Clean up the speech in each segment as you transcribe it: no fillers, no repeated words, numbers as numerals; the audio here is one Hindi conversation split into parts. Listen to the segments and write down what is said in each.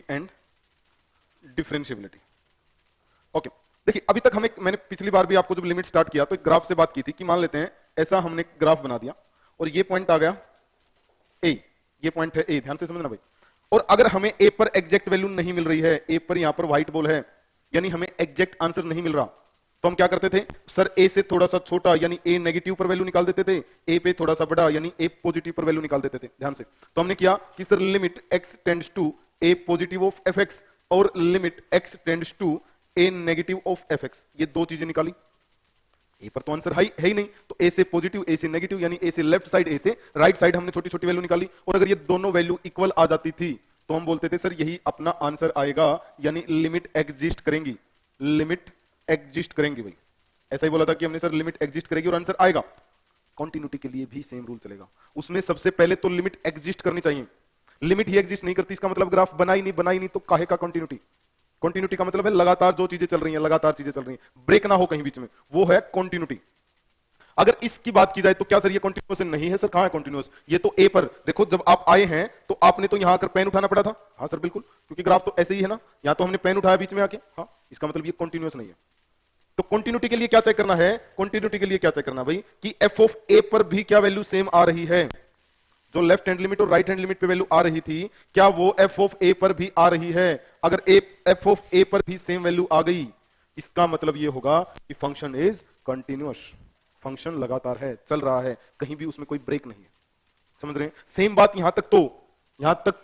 And differentiability. ओके, देखिए अभी तक मैंने पिछली बार भी आपको जब लिमिट स्टार्ट किया तो एक ग्राफ से बात की थी कि मान लेते हैं ऐसा हमने ग्राफ बना दिया और ये पॉइंट आ गया ए, ये पॉइंट है ए, ध्यान से समझना भाई। और अगर हमें ए पर एग्जैक्ट वैल्यू नहीं मिल रही है, ए पर यहां पर व्हाइट बॉल है, यानी हमें एग्जैक्ट आंसर नहीं मिल रहा, तो हम क्या करते थे सर, ए से थोड़ा सा छोटा यानी ए नेगेटिव पर वैल्यू निकाल देते थे, ए पे थोड़ा सा बड़ा यानी ए पॉजिटिव पर वैल्यू निकाल देते थे। ध्यान से, तो हमने किया कि sir limit x tends to a positive of f x और limit x tends to a negative of f x, ये दो चीजें निकाली। ए पर तो आंसर है ही नहीं, तो ए से पॉजिटिव ए से नेगेटिव यानी ए से लेफ्ट साइड ए से राइट साइड हमने छोटी छोटी वैल्यू निकाली, और अगर ये दोनों वैल्यू इक्वल आ जाती थी तो हम बोलते थे सर यही अपना आंसर आएगा, यानी लिमिट एग्जिस्ट करेंगी, लिमिट एग्जिस्ट करेंगी भाई। ऐसा ही बोला था कि हमने सर लिमिट एग्जिस्ट करेगी और आंसर आएगा। कॉन्टिन्यूटी के लिए भी सेम रूल चलेगा, उसमें सबसे पहले तो लिमिट एग्जिस्ट करनी चाहिए। लिमिट ही एग्जिस्ट नहीं करती इसका मतलब ग्राफ बनाई नहीं तो काहे का कॉन्टिन्यूटी। कॉन्टिन्यूटी का मतलब है लगातार जो चीजें चल रही हैं, लगातार चीजें चल रही हैं, ब्रेक ना हो कहीं बीच में, वो है कॉन्टिन्यूटी। अगर इसकी बात की जाए तो क्या सर ये कॉन्टिन्यूस नहीं है? सर कहां है कॉन्टिन्यूस? ये तो ए पर देखो, जब आप आए हैं तो आपने तो यहां आकर पेन उठाना पड़ा था। हाँ सर बिल्कुल, क्योंकि ग्राफ तो ऐसे ही है ना, यहां तो हमने पेन उठाया बीच में आके, हाँ इसका मतलब ये कॉन्टिन्यूस नहीं है। तो कॉन्टिन्यूटी के लिए क्या चेक करना है? कॉन्टिन्यूटी के लिए क्या चेक करना भाई कि एफ ऑफ ए पर भी क्या वैल्यू सेम आ रही है, जो लेफ्ट हैंड लिमिट और राइट हैंड लिमिट पे वैल्यू आ रही थी क्या वो एफ ऑफ ए पर भी आ रही है? अगर एफ ऑफ ए पर भी सेम वैल्यू आ गई, इसका मतलब ये होगा कि फंक्शन इज कंटिन्यूअस, फंक्शन लगातार है, चल रहा है, कहीं भी उसमें कोई ब्रेक नहीं है। समझ रहे हैं? सेम बात यहां तक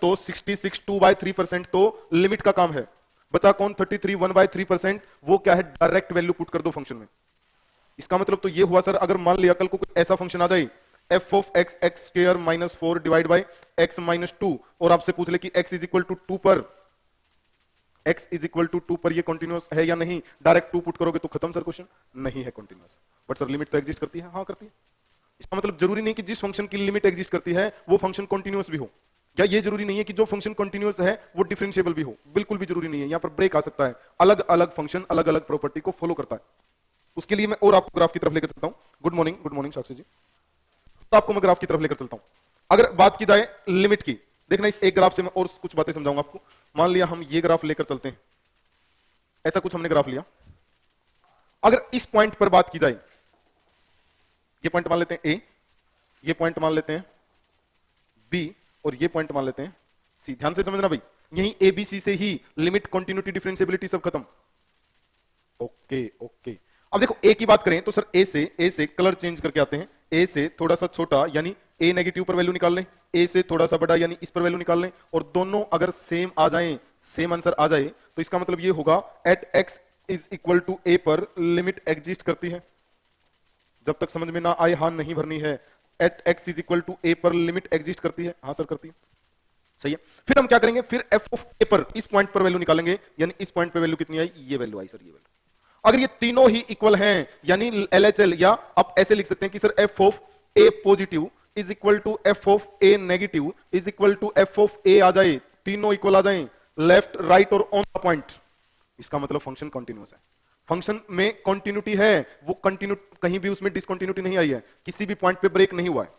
तो 66 2/3% तो लिमिट का काम है, बचा कौन 33 1/3%, वो क्या है? डायरेक्ट वैल्यू पुट कर दो फंक्शन में। इसका मतलब तो ये हुआ सर, अगर मान लिया कल को कोई ऐसा फंक्शन आ जाए F of x x square minus 4 divide by x minus 2, और आपसे पूछ ले कि एक्स इज इक्वल टू 2 पर, x इज इक्वल टू 2 पर ये कंटिन्यूअस है या नहीं, डायरेक्ट 2 पुट करोगे तो खत्म सर क्वेश्चन, नहीं है कंटिन्यूअस। बट सर लिमिट तो एग्जिस्ट करती है, हाँ करती है। इसका मतलब जरूरी नहीं कि जिस फंक्शन की लिमिट एग्जिस्ट करती है वो फंक्शन कंटिन्यूअस भी हो, या ये जरूरी नहीं है कि जो फंक्शन कंटिन्यूअस है वो डिफरेंशिएबल भी हो, बिल्कुल भी जरूरी नहीं है। यहां पर ब्रेक आ सकता है, अलग अलग फंक्शन अलग अलग प्रॉपर्टी को फॉलो करता है। उसके लिए मैं और आपको ग्राफ की तरफ लेकर चलता हूं। गुड मॉर्निंग साक्षी जी। तो आपको मैं ग्राफ की तरफ लेकर चलता हूं। अगर बात की जाए लिमिट की, देखना इस एक ग्राफ से मैं और कुछ बातें समझाऊंगा आपको। मान लिया हम ये ग्राफ लेकर चलते हैं, ऐसा कुछ हमने ग्राफ लिया। अगर इस पॉइंट पर बात की जाए, ये पॉइंट मान लेते हैं ए, ये पॉइंट मान लेते हैं बी, और ये पॉइंट मान लेते हैं सी। ध्यान से समझना भाई, यही ए बी सी से ही लिमिट, कंटिन्यूटी, डिफरेंशिएबिलिटी सब खत्म। ओके। अब देखो ए की बात करें तो सर ए से कलर चेंज करके आते हैं, ए से थोड़ा सा छोटा यानी ए नेगेटिव पर वैल्यू निकाल लें, ए से थोड़ा सा बड़ा यानी इस पर वैल्यू निकाल लें, और दोनों अगर सेम आ जाएं, सेम आंसर आ जाए, तो इसका मतलब ये होगा at x is equal to a पर लिमिट एग्जिस्ट करती है। जब तक समझ में ना आए हाँ नहीं भरनी है। At x is equal to a पर लिमिट एग्जिस्ट करती है, हाँ सर करती है, सही है। फिर हम क्या करेंगे, फिर एफ ऑफ ए पर इस पॉइंट पर वैल्यू निकालेंगे, यानी इस पॉइंट पर वैल्यू कितनी आई? ये वैल्यू आई सर, ये वैल्यू। अगर ये तीनों ही इक्वल हैं, यानी एलएचएल, या आप ऐसे लिख सकते हैं कि sir f of a positive is equal to f of a negative is equal to f of a आ जाए, तीनों इक्वल आ जाए, लेफ्ट राइट और ऑन द पॉइंट, इसका मतलब फंक्शन कंटिन्यूअस है। फंक्शन में कंटिन्यूटी है, वो कंटिन्यू, कहीं भी उसमें डिसकंटिन्यूटी नहीं आई है, किसी भी पॉइंट पे ब्रेक नहीं हुआ है।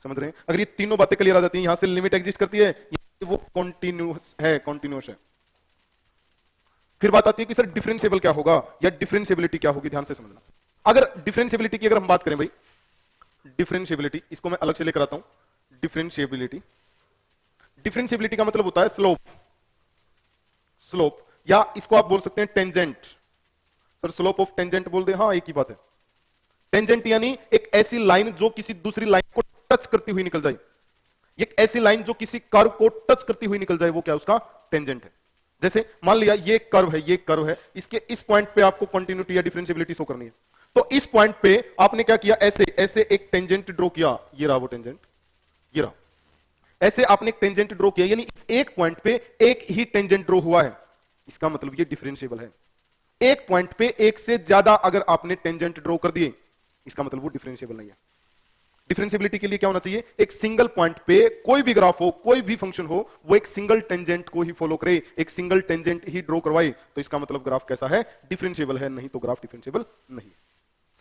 समझ रहे हैं? अगर ये तीनों बातें क्लियर आ जाती हैं, यहां से लिमिट एग्जिस्ट करती है, वो कंटिन्यूअस है। फिर बात आती है कि सर डिफरेंशिएबल क्या होगा या डिफरेंशिएबिलिटी क्या होगी? ध्यान से समझना। अगर डिफरेंशिएबिलिटी की अगर हम बात करें भाई, डिफरेंशिएबिलिटी, इसको मैं अलग से लेकर आता हूं। डिफरेंशिएबिलिटी का मतलब होता है स्लोप, या इसको आप बोल सकते हैं tangent. Sir slope of tangent बोल दे, हाँ एक ही बात है। टेंजेंट यानी एक ऐसी लाइन जो किसी दूसरी लाइन को टच करती हुई निकल जाए, एक ऐसी लाइन जो किसी कर्व को टच करती हुई निकल जाए, वो क्या उसका टेंजेंट है। जैसे मान लिया ये कर्व है, इसके इस पॉइंट पे आपको कंटिन्यूटी या डिफरेंशिएबिलिटी शो करनी है, तो इस पॉइंट पे आपने क्या किया, ऐसे एक टेंजेंट ड्रॉ किया, ये रहा वो टेंजेंट, ये रहा, ऐसे आपने एक टेंजेंट ड्रॉ किया, यानी इस एक पॉइंट पे एक ही टेंजेंट ड्रॉ हुआ है, इसका मतलब ये डिफरेंशिएबल है। एक पॉइंट पे एक से ज्यादा अगर आपने टेंजेंट ड्रॉ कर दिए, इसका मतलब वो डिफरेंशिएबल नहीं है। डिफरेंशिएबिलिटी के लिए क्या होना चाहिए, एक सिंगल पॉइंट पे कोई भी ग्राफ हो, कोई भी फंक्शन हो, वो एक सिंगल टेंजेंट को ही फॉलो करे, एक सिंगल टेंजेंट ही ड्रॉ करवाए, तो इसका मतलब ग्राफ कैसा है, डिफरेंशिएबल है, नहीं तो ग्राफ डिफरेंशिएबल नहीं।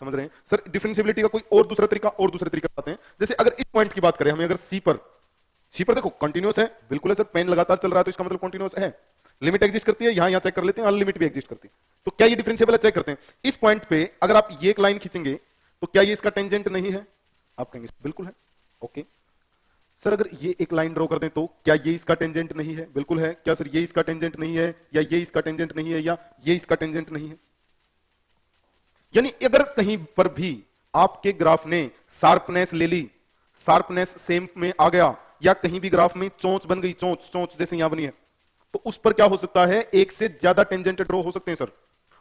समझ रहे हैं? सर डिफरेंशिएबिलिटी का कोई और दूसरा तरीका बताते हैं। जैसे अगर इस पॉइंट की बात करें, हमें अगर सी पर सी पर देखो कंटिन्यूअस है, बिल्कुल है सर, पेन लगातार चल रहा है तो इसका मतलब कंटिन्यूअस है। लिमिट एग्जिस्ट करती है, यहां चेक कर लेते हैं, अनलिमिट भी एग्जिस्ट करती है। तो क्या ये डिफरेंशिएबल है, चेक करते हैं। इस पॉइंट पे अगर आप ये एक लाइन खींचेंगे तो क्या ये इसका टेंजेंट नहीं है? आप कहेंगे बिल्कुल है। ओके सर, अगर ये एक लाइन ड्रॉ कर दें तो क्या ये इसका टेंजेंट नहीं है? बिल्कुल है। क्या सर ये इसका टेंजेंट नहीं है, या ये इसका टेंजेंट नहीं है, या ये इसका टेंजेंट नहीं है? यानी अगर कहीं पर भी आपके ग्राफ ने शार्पनेस ले ली, शार्पनेस सेम में आ गया, या कहीं भी ग्राफ में चोंच बन गई, चोंच चोंच जैसे यहां बनी है, तो उस पर क्या हो सकता है, एक से ज्यादा टेंजेंट ड्रॉ हो सकते हैं सर।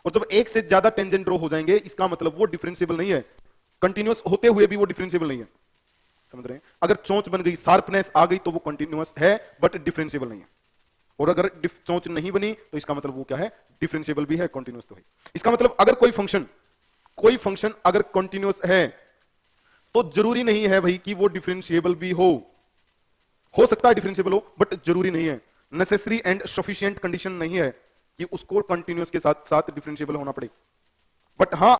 और जब एक से ज्यादा टेंजेंट ड्रॉ हो जाएंगे, इसका मतलब वो डिफरेंशिएबल नहीं है, कंटिन्यूअस होते हुए भी वो डिफरेंशिएबल नहीं है। समझ रहे हैं? अगर चोंच बन गई, शार्पनेस आ गई, तो वो कंटिन्यूअस है बट डिफरेंशिएबल नहीं है। और अगर चोंच नहीं बनी तो इसका मतलब वो क्या है, डिफरेंशिएबल भी है, कंटिन्यूअस तो है। इसका मतलब अगर कोई फंक्शन अगर कंटिन्यूअस है तो जरूरी नहीं है भाई कि वो डिफरेंशिएबल भी हो सकता है डिफरेंशिएबल हो, बट जरूरी नहीं है। नेसेसरी एंड सफिशिएंट कंडीशन नहीं है कि उसको कंटिन्यूअस के साथ साथ डिफरेंशिएबल होना पड़े। बट हाँ